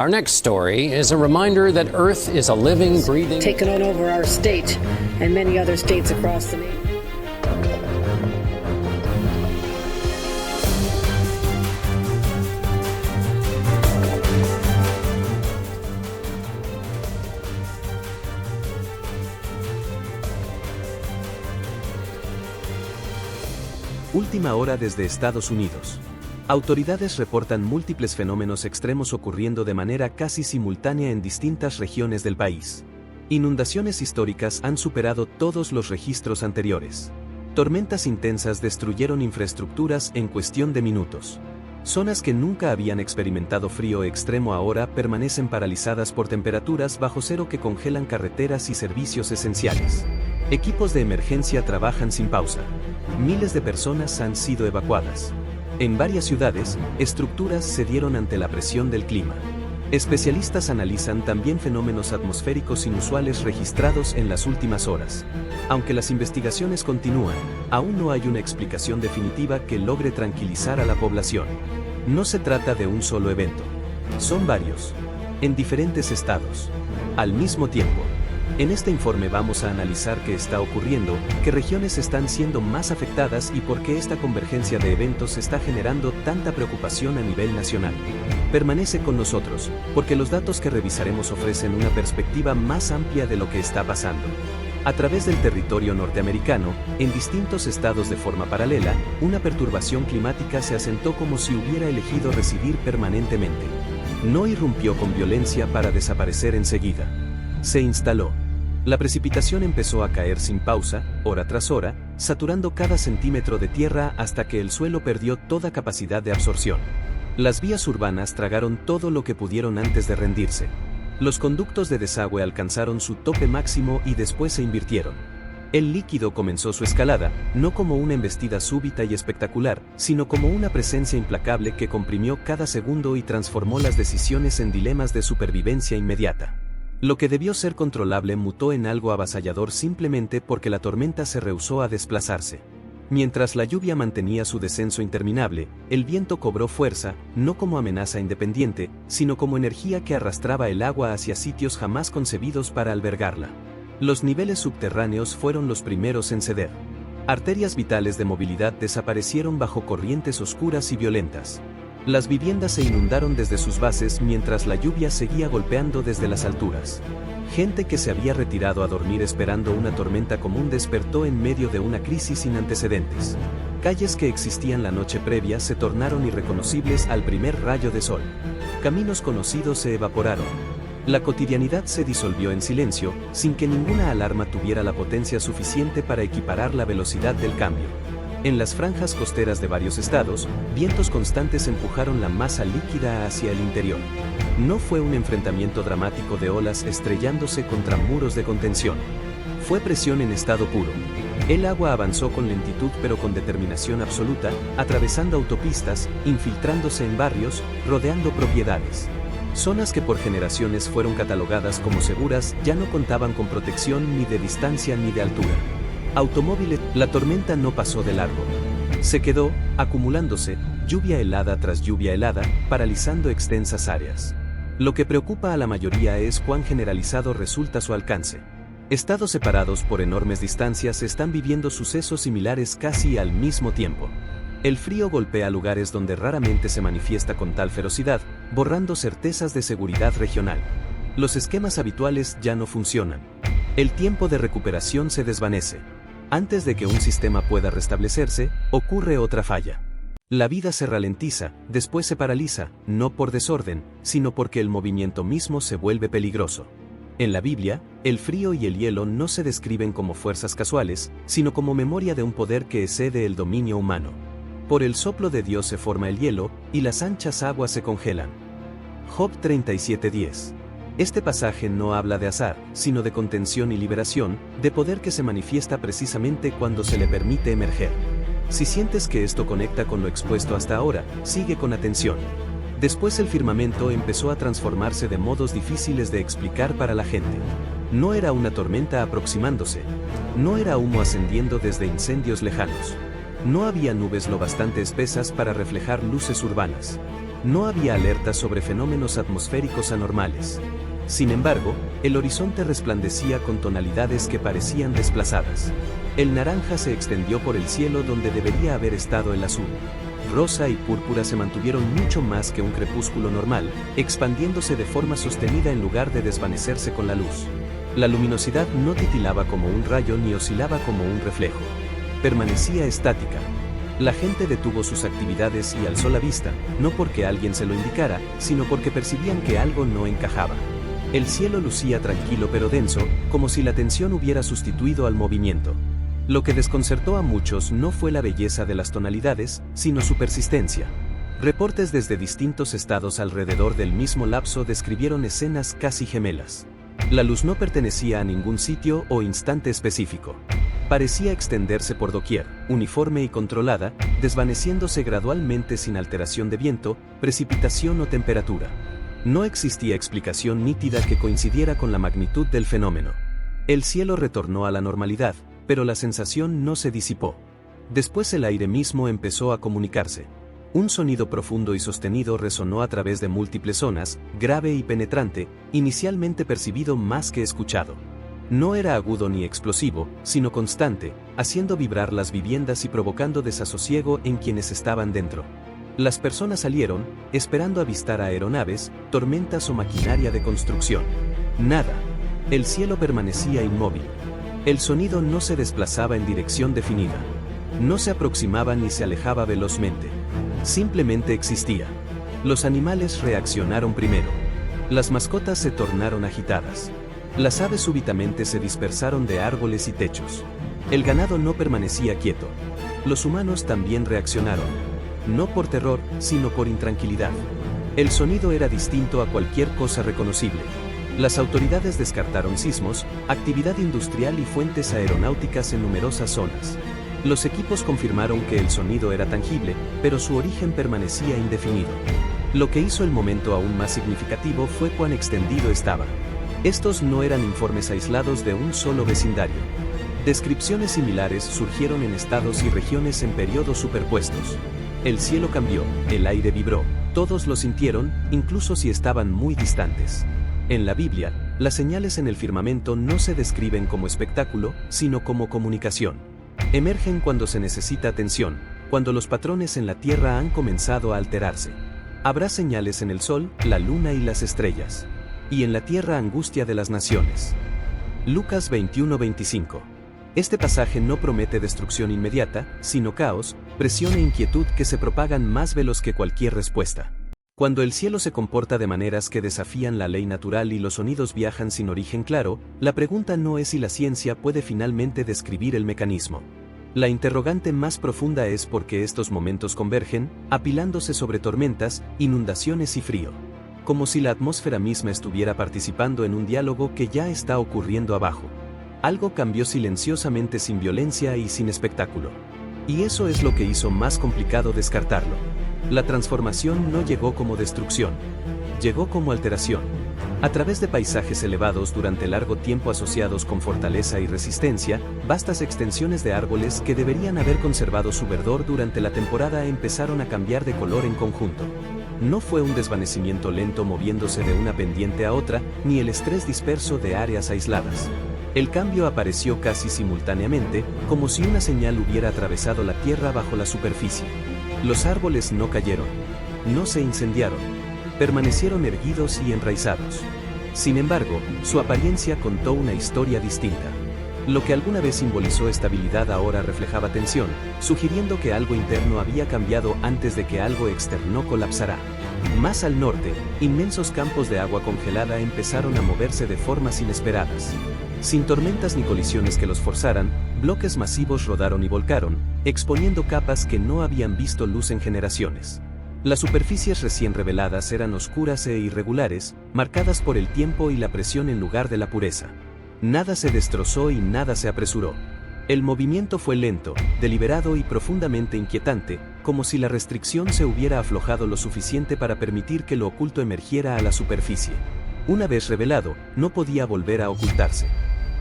Our next story is a reminder that Earth is a living, breathing... taken on over our state and many other states across the nation. Última hora desde Estados Unidos. Autoridades reportan múltiples fenómenos extremos ocurriendo de manera casi simultánea en distintas regiones del país. Inundaciones históricas han superado todos los registros anteriores. Tormentas intensas destruyeron infraestructuras en cuestión de minutos. Zonas que nunca habían experimentado frío extremo ahora permanecen paralizadas por temperaturas bajo cero que congelan carreteras y servicios esenciales. Equipos de emergencia trabajan sin pausa. Miles de personas han sido evacuadas. En varias ciudades, estructuras cedieron ante la presión del clima. Especialistas analizan también fenómenos atmosféricos inusuales registrados en las últimas horas. Aunque las investigaciones continúan, aún no hay una explicación definitiva que logre tranquilizar a la población. No se trata de un solo evento. Son varios. En diferentes estados. Al mismo tiempo. En este informe vamos a analizar qué está ocurriendo, qué regiones están siendo más afectadas y por qué esta convergencia de eventos está generando tanta preocupación a nivel nacional. Permanece con nosotros, porque los datos que revisaremos ofrecen una perspectiva más amplia de lo que está pasando. A través del territorio norteamericano, en distintos estados de forma paralela, una perturbación climática se asentó como si hubiera elegido residir permanentemente. No irrumpió con violencia para desaparecer enseguida. Se instaló. La precipitación empezó a caer sin pausa, hora tras hora, saturando cada centímetro de tierra hasta que el suelo perdió toda capacidad de absorción. Las vías urbanas tragaron todo lo que pudieron antes de rendirse. Los conductos de desagüe alcanzaron su tope máximo y después se invirtieron. El líquido comenzó su escalada, no como una embestida súbita y espectacular, sino como una presencia implacable que comprimió cada segundo y transformó las decisiones en dilemas de supervivencia inmediata. Lo que debió ser controlable mutó en algo avasallador simplemente porque la tormenta se rehusó a desplazarse. Mientras la lluvia mantenía su descenso interminable, el viento cobró fuerza, no como amenaza independiente, sino como energía que arrastraba el agua hacia sitios jamás concebidos para albergarla. Los niveles subterráneos fueron los primeros en ceder. Arterias vitales de movilidad desaparecieron bajo corrientes oscuras y violentas. Las viviendas se inundaron desde sus bases mientras la lluvia seguía golpeando desde las alturas. Gente que se había retirado a dormir esperando una tormenta común despertó en medio de una crisis sin antecedentes. Calles que existían la noche previa se tornaron irreconocibles al primer rayo de sol. Caminos conocidos se evaporaron. La cotidianidad se disolvió en silencio, sin que ninguna alarma tuviera la potencia suficiente para equiparar la velocidad del cambio. En las franjas costeras de varios estados, vientos constantes empujaron la masa líquida hacia el interior. No fue un enfrentamiento dramático de olas estrellándose contra muros de contención. Fue presión en estado puro. El agua avanzó con lentitud pero con determinación absoluta, atravesando autopistas, infiltrándose en barrios, rodeando propiedades. Zonas que por generaciones fueron catalogadas como seguras ya no contaban con protección ni de distancia ni de altura. Automóviles, la tormenta no pasó de largo. Se quedó, acumulándose, lluvia helada tras lluvia helada, paralizando extensas áreas. Lo que preocupa a la mayoría es cuán generalizado resulta su alcance. Estados separados por enormes distancias están viviendo sucesos similares casi al mismo tiempo. El frío golpea lugares donde raramente se manifiesta con tal ferocidad, borrando certezas de seguridad regional. Los esquemas habituales ya no funcionan. El tiempo de recuperación se desvanece. Antes de que un sistema pueda restablecerse, ocurre otra falla. La vida se ralentiza, después se paraliza, no por desorden, sino porque el movimiento mismo se vuelve peligroso. En la Biblia, el frío y el hielo no se describen como fuerzas casuales, sino como memoria de un poder que excede el dominio humano. Por el soplo de Dios se forma el hielo, y las anchas aguas se congelan. Job 37:10. Este pasaje no habla de azar, sino de contención y liberación, de poder que se manifiesta precisamente cuando se le permite emerger. Si sientes que esto conecta con lo expuesto hasta ahora, sigue con atención. Después el firmamento empezó a transformarse de modos difíciles de explicar para la gente. No era una tormenta aproximándose. No era humo ascendiendo desde incendios lejanos. No había nubes lo bastante espesas para reflejar luces urbanas. No había alertas sobre fenómenos atmosféricos anormales. Sin embargo, el horizonte resplandecía con tonalidades que parecían desplazadas. El naranja se extendió por el cielo donde debería haber estado el azul. Rosa y púrpura se mantuvieron mucho más que un crepúsculo normal, expandiéndose de forma sostenida en lugar de desvanecerse con la luz. La luminosidad no titilaba como un rayo ni oscilaba como un reflejo. Permanecía estática. La gente detuvo sus actividades y alzó la vista, no porque alguien se lo indicara, sino porque percibían que algo no encajaba. El cielo lucía tranquilo pero denso, como si la tensión hubiera sustituido al movimiento. Lo que desconcertó a muchos no fue la belleza de las tonalidades, sino su persistencia. Reportes desde distintos estados alrededor del mismo lapso describieron escenas casi gemelas. La luz no pertenecía a ningún sitio o instante específico. Parecía extenderse por doquier, uniforme y controlada, desvaneciéndose gradualmente sin alteración de viento, precipitación o temperatura. No existía explicación nítida que coincidiera con la magnitud del fenómeno. El cielo retornó a la normalidad, pero la sensación no se disipó. Después el aire mismo empezó a comunicarse. Un sonido profundo y sostenido resonó a través de múltiples zonas, grave y penetrante, inicialmente percibido más que escuchado. No era agudo ni explosivo, sino constante, haciendo vibrar las viviendas y provocando desasosiego en quienes estaban dentro. Las personas salieron, esperando avistar aeronaves, tormentas o maquinaria de construcción. Nada. El cielo permanecía inmóvil. El sonido no se desplazaba en dirección definida. No se aproximaba ni se alejaba velozmente. Simplemente existía. Los animales reaccionaron primero. Las mascotas se tornaron agitadas. Las aves súbitamente se dispersaron de árboles y techos. El ganado no permanecía quieto. Los humanos también reaccionaron. No por terror, sino por intranquilidad. El sonido era distinto a cualquier cosa reconocible. Las autoridades descartaron sismos, actividad industrial y fuentes aeronáuticas en numerosas zonas. Los equipos confirmaron que el sonido era tangible, pero su origen permanecía indefinido. Lo que hizo el momento aún más significativo fue cuán extendido estaba. Estos no eran informes aislados de un solo vecindario. Descripciones similares surgieron en estados y regiones en periodos superpuestos. El cielo cambió, el aire vibró, todos lo sintieron, incluso si estaban muy distantes. En la Biblia, las señales en el firmamento no se describen como espectáculo, sino como comunicación. Emergen cuando se necesita atención, cuando los patrones en la tierra han comenzado a alterarse. Habrá señales en el sol, la luna y las estrellas. Y en la tierra angustia de las naciones. Lucas 21:25. Este pasaje no promete destrucción inmediata, sino caos, presión e inquietud que se propagan más veloz que cualquier respuesta. Cuando el cielo se comporta de maneras que desafían la ley natural y los sonidos viajan sin origen claro, la pregunta no es si la ciencia puede finalmente describir el mecanismo. La interrogante más profunda es por qué estos momentos convergen, apilándose sobre tormentas, inundaciones y frío. Como si la atmósfera misma estuviera participando en un diálogo que ya está ocurriendo abajo. Algo cambió silenciosamente sin violencia y sin espectáculo. Y eso es lo que hizo más complicado descartarlo. La transformación no llegó como destrucción. Llegó como alteración. A través de paisajes elevados durante largo tiempo asociados con fortaleza y resistencia, vastas extensiones de árboles que deberían haber conservado su verdor durante la temporada empezaron a cambiar de color en conjunto. No fue un desvanecimiento lento moviéndose de una pendiente a otra, ni el estrés disperso de áreas aisladas. El cambio apareció casi simultáneamente, como si una señal hubiera atravesado la tierra bajo la superficie. Los árboles no cayeron, no se incendiaron, permanecieron erguidos y enraizados. Sin embargo, su apariencia contó una historia distinta. Lo que alguna vez simbolizó estabilidad ahora reflejaba tensión, sugiriendo que algo interno había cambiado antes de que algo externo colapsara. Más al norte, inmensos campos de agua congelada empezaron a moverse de formas inesperadas. Sin tormentas ni colisiones que los forzaran, bloques masivos rodaron y volcaron, exponiendo capas que no habían visto luz en generaciones. Las superficies recién reveladas eran oscuras e irregulares, marcadas por el tiempo y la presión en lugar de la pureza. Nada se destrozó y nada se apresuró. El movimiento fue lento, deliberado y profundamente inquietante, como si la restricción se hubiera aflojado lo suficiente para permitir que lo oculto emergiera a la superficie. Una vez revelado, no podía volver a ocultarse.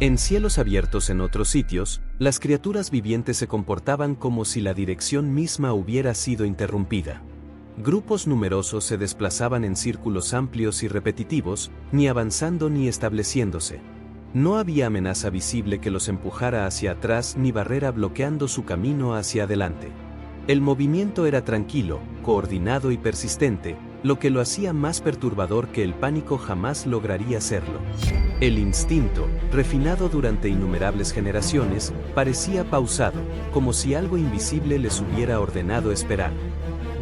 En cielos abiertos en otros sitios, las criaturas vivientes se comportaban como si la dirección misma hubiera sido interrumpida. Grupos numerosos se desplazaban en círculos amplios y repetitivos, ni avanzando ni estableciéndose. No había amenaza visible que los empujara hacia atrás ni barrera bloqueando su camino hacia adelante. El movimiento era tranquilo, coordinado y persistente, lo que lo hacía más perturbador que el pánico jamás lograría serlo. El instinto, refinado durante innumerables generaciones, parecía pausado, como si algo invisible les hubiera ordenado esperar.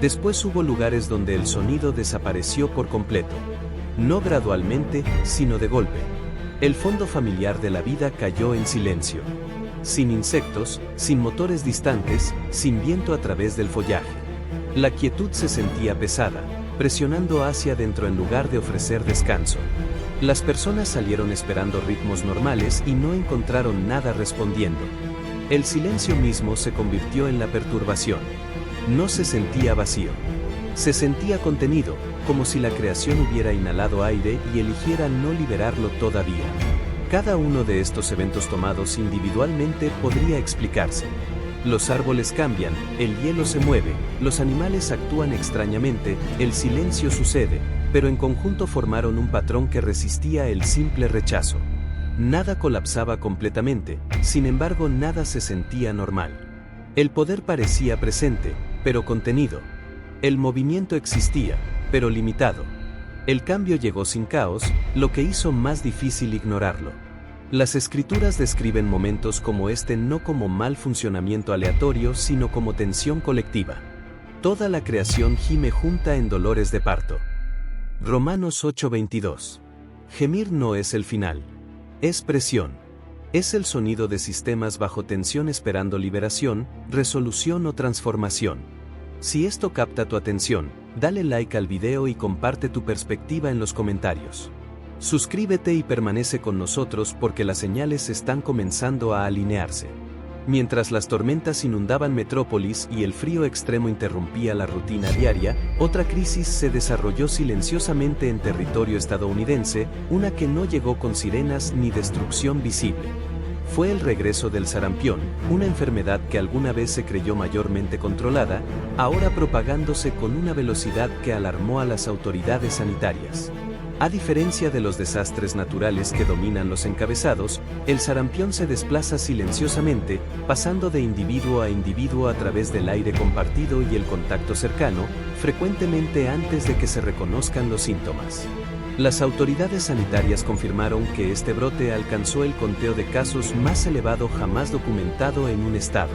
Después hubo lugares donde el sonido desapareció por completo. No gradualmente, sino de golpe. El fondo familiar de la vida cayó en silencio. Sin insectos, sin motores distantes, sin viento a través del follaje. La quietud se sentía pesada, presionando hacia adentro en lugar de ofrecer descanso. Las personas salieron esperando ritmos normales y no encontraron nada respondiendo. El silencio mismo se convirtió en la perturbación. No se sentía vacío. Se sentía contenido, como si la creación hubiera inhalado aire y eligiera no liberarlo todavía. Cada uno de estos eventos tomados individualmente podría explicarse. Los árboles cambian, el hielo se mueve, los animales actúan extrañamente, el silencio sucede, pero en conjunto formaron un patrón que resistía el simple rechazo. Nada colapsaba completamente, sin embargo nada se sentía normal. El poder parecía presente, pero contenido. El movimiento existía, pero limitado. El cambio llegó sin caos, lo que hizo más difícil ignorarlo. Las escrituras describen momentos como este no como mal funcionamiento aleatorio, sino como tensión colectiva. Toda la creación gime junta en dolores de parto. Romanos 8:22. Gemir no es el final. Es presión. Es el sonido de sistemas bajo tensión esperando liberación, resolución o transformación. Si esto capta tu atención, dale like al video y comparte tu perspectiva en los comentarios. Suscríbete y permanece con nosotros porque las señales están comenzando a alinearse. Mientras las tormentas inundaban Metrópolis y el frío extremo interrumpía la rutina diaria, otra crisis se desarrolló silenciosamente en territorio estadounidense, una que no llegó con sirenas ni destrucción visible. Fue el regreso del sarampión, una enfermedad que alguna vez se creyó mayormente controlada, ahora propagándose con una velocidad que alarmó a las autoridades sanitarias. A diferencia de los desastres naturales que dominan los encabezados, el sarampión se desplaza silenciosamente, pasando de individuo a individuo a través del aire compartido y el contacto cercano, frecuentemente antes de que se reconozcan los síntomas. Las autoridades sanitarias confirmaron que este brote alcanzó el conteo de casos más elevado jamás documentado en un estado.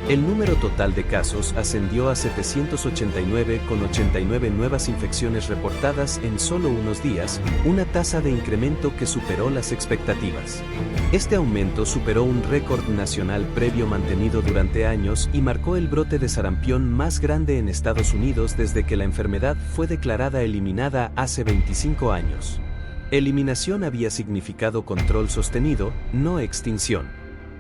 El número total de casos ascendió a 789 con 89 nuevas infecciones reportadas en solo unos días, una tasa de incremento que superó las expectativas. Este aumento superó un récord nacional previo mantenido durante años y marcó el brote de sarampión más grande en Estados Unidos desde que la enfermedad fue declarada eliminada hace 25 años. Eliminación había significado control sostenido, no extinción.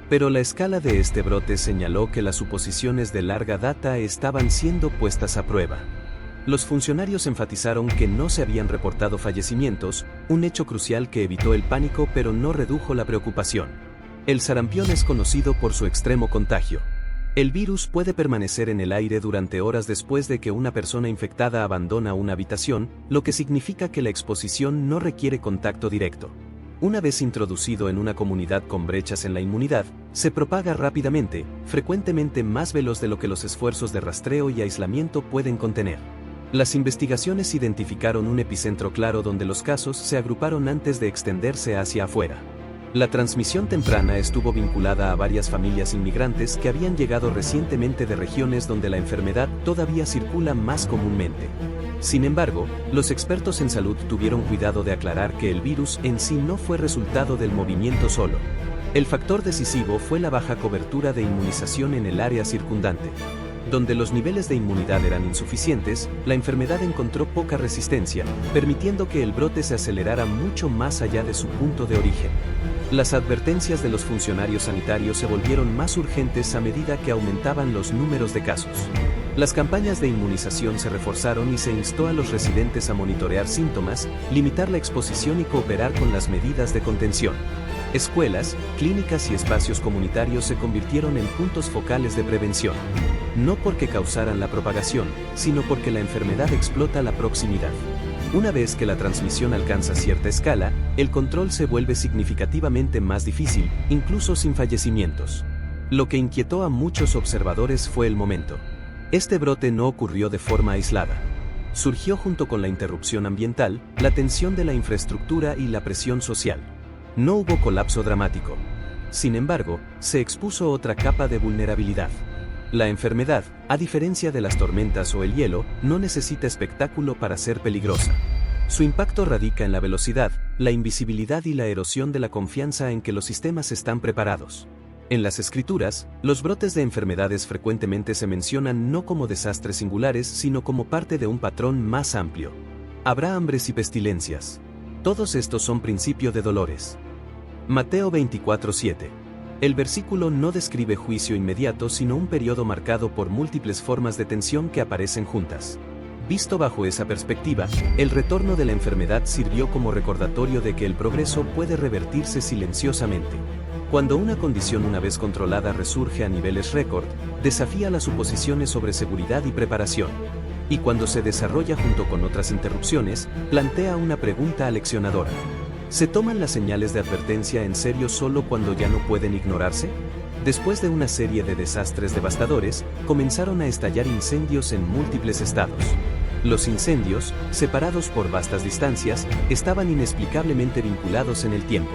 Pero la escala de este brote señaló que las suposiciones de larga data estaban siendo puestas a prueba. Los funcionarios enfatizaron que no se habían reportado fallecimientos, un hecho crucial que evitó el pánico pero no redujo la preocupación. El sarampión es conocido por su extremo contagio. El virus puede permanecer en el aire durante horas después de que una persona infectada abandona una habitación, lo que significa que la exposición no requiere contacto directo. Una vez introducido en una comunidad con brechas en la inmunidad, se propaga rápidamente, frecuentemente más veloz de lo que los esfuerzos de rastreo y aislamiento pueden contener. Las investigaciones identificaron un epicentro claro donde los casos se agruparon antes de extenderse hacia afuera. La transmisión temprana estuvo vinculada a varias familias inmigrantes que habían llegado recientemente de regiones donde la enfermedad todavía circula más comúnmente. Sin embargo, los expertos en salud tuvieron cuidado de aclarar que el virus en sí no fue resultado del movimiento solo. El factor decisivo fue la baja cobertura de inmunización en el área circundante. Donde los niveles de inmunidad eran insuficientes, la enfermedad encontró poca resistencia, permitiendo que el brote se acelerara mucho más allá de su punto de origen. Las advertencias de los funcionarios sanitarios se volvieron más urgentes a medida que aumentaban los números de casos. Las campañas de inmunización se reforzaron y se instó a los residentes a monitorear síntomas, limitar la exposición y cooperar con las medidas de contención. Escuelas, clínicas y espacios comunitarios se convirtieron en puntos focales de prevención. no porque causaran la propagación, sino porque la enfermedad explota a la proximidad. Una vez que la transmisión alcanza cierta escala, el control se vuelve significativamente más difícil, incluso sin fallecimientos. Lo que inquietó a muchos observadores fue el momento. Este brote no ocurrió de forma aislada. Surgió junto con la interrupción ambiental, la tensión de la infraestructura y la presión social. No hubo colapso dramático. Sin embargo, se expuso otra capa de vulnerabilidad. La enfermedad, a diferencia de las tormentas o el hielo, no necesita espectáculo para ser peligrosa. Su impacto radica en la velocidad, la invisibilidad y la erosión de la confianza en que los sistemas están preparados. En las escrituras, los brotes de enfermedades frecuentemente se mencionan no como desastres singulares, sino como parte de un patrón más amplio. Habrá hambres y pestilencias. Todos estos son principio de dolores. Mateo 24:7. El versículo no describe juicio inmediato, sino un periodo marcado por múltiples formas de tensión que aparecen juntas. Visto bajo esa perspectiva, el retorno de la enfermedad sirvió como recordatorio de que el progreso puede revertirse silenciosamente. Cuando una condición una vez controlada resurge a niveles récord, desafía las suposiciones sobre seguridad y preparación. Y cuando se desarrolla junto con otras interrupciones, plantea una pregunta aleccionadora. ¿Se toman las señales de advertencia en serio solo cuando ya no pueden ignorarse? Después de una serie de desastres devastadores, comenzaron a estallar incendios en múltiples estados. Los incendios, separados por vastas distancias, estaban inexplicablemente vinculados en el tiempo.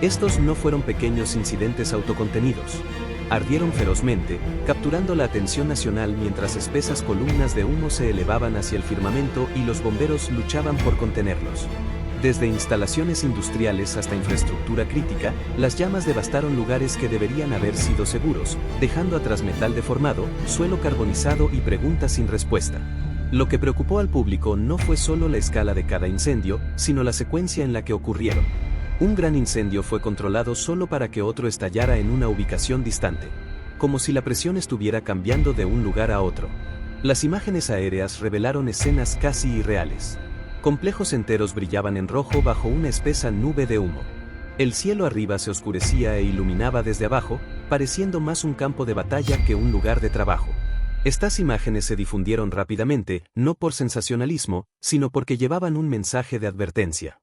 Estos no fueron pequeños incidentes autocontenidos. Ardieron ferozmente, capturando la atención nacional mientras espesas columnas de humo se elevaban hacia el firmamento y los bomberos luchaban por contenerlos. Desde instalaciones industriales hasta infraestructura crítica, las llamas devastaron lugares que deberían haber sido seguros, dejando atrás metal deformado, suelo carbonizado y preguntas sin respuesta. Lo que preocupó al público no fue solo la escala de cada incendio, sino la secuencia en la que ocurrieron. Un gran incendio fue controlado solo para que otro estallara en una ubicación distante, como si la presión estuviera cambiando de un lugar a otro. Las imágenes aéreas revelaron escenas casi irreales. Complejos enteros brillaban en rojo bajo una espesa nube de humo. El cielo arriba se oscurecía e iluminaba desde abajo, pareciendo más un campo de batalla que un lugar de trabajo. Estas imágenes se difundieron rápidamente, no por sensacionalismo, sino porque llevaban un mensaje de advertencia.